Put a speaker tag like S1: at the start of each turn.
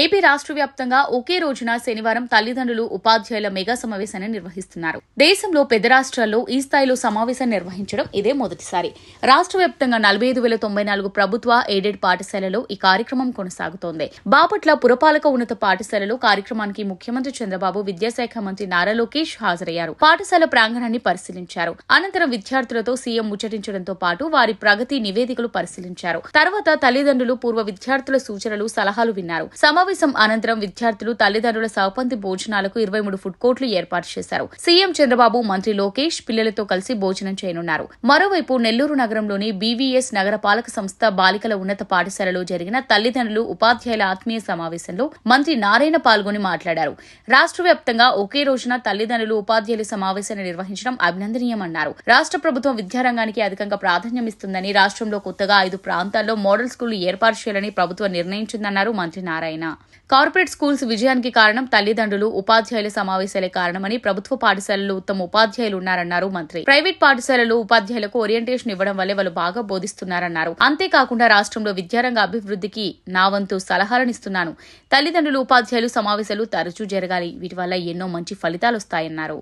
S1: AP రాష్ట్ర వ్యాప్తంగా ఒకే రోజున శనివారం తల్లిదండ్రులు ఉపాధ్యాయుల మెగా సమావేశాన్ని నిర్వహిస్తున్నారు. దేశంలో పెద్ద రాష్ట్రాల్లో ఈ స్థాయిలో సమావేశాన్ని నిర్వహించడం ఇదే మొదటిసారి. రాష్ట్ర వ్యాప్తంగా 45,094 ప్రభుత్వ ఎయిడెడ్ పాఠశాలలో ఈ కార్యక్రమం కొనసాగుతోంది. బాపట్ల పురపాలక ఉన్నత పాఠశాలలో కార్యక్రమానికి ముఖ్యమంత్రి చంద్రబాబు, విద్యాశాఖ మంత్రి నారా లోకేష్ హాజరయ్యారు. పాఠశాల ప్రాంగణాన్ని పరిశీలించారు. అనంతరం విద్యార్థులతో సీఎం ముచ్చటించడంతో పాటు వారి ప్రగతి నివేదికలు పరిశీలించారు. తర్వాత తల్లిదండ్రులు, పూర్వ విద్యార్థుల సూచనలు, సలహాలు విన్నారు. సమావేశం అనంతరం విద్యార్థులు, తల్లిదండ్రుల సహపంక్తి భోజనాలకు 23 ఫుడ్ కోర్టులు ఏర్పాటు చేశారు. సీఎం చంద్రబాబు, మంత్రి లోకేష్ పిల్లలతో కలిసి భోజనం చేయనున్నారు. మరోవైపు నెల్లూరు నగరంలోని బీవీఎస్ నగరపాలక సంస్థ బాలికల ఉన్నత పాఠశాలలో జరిగిన తల్లిదండ్రులు, ఉపాధ్యాయుల ఆత్మీయ సమావేశంలో మంత్రి నారాయణ పాల్గొని మాట్లాడారు. రాష్ట్ర వ్యాప్తంగా ఒకే రోజున తల్లిదండ్రులు, ఉపాధ్యాయుల సమావేశాన్ని నిర్వహించడం అభినందనీయమన్నారు. రాష్ట్ర ప్రభుత్వం విద్యారంగానికి అధికంగా ప్రాధాన్యమిస్తుందని, రాష్ట్రంలో కొత్తగా 5 ప్రాంతాల్లో మోడల్ స్కూళ్లు ఏర్పాటు చేయాలని ప్రభుత్వం నిర్ణయించిందన్నారు మంత్రి నారాయణ. కార్పొరేట్ స్కూల్స్ విజయానికి కారణం తల్లిదండ్రులు, ఉపాధ్యాయుల సమావేశాలే కారణమని, ప్రభుత్వ పాఠశాలల్లో ఉత్తమ ఉపాధ్యాయులు ఉన్నారన్నారు మంత్రి. ప్రైవేట్ పాఠశాలల్లో ఉపాధ్యాయులకు ఓరియంటేషన్ ఇవ్వడం వల్లే వాళ్ళు బాగా బోధిస్తున్నారన్నారు. అంతేకాకుండా రాష్ట్రంలో విద్యారంగ అభివృద్ధికి నా వంతు సలహాలనిస్తున్నాను. తల్లిదండ్రులు, ఉపాధ్యాయులు సమావేశాలు తరచూ జరగాలి. వీటి వల్ల ఎన్నో మంచి ఫలితాలొస్తాయన్నారు.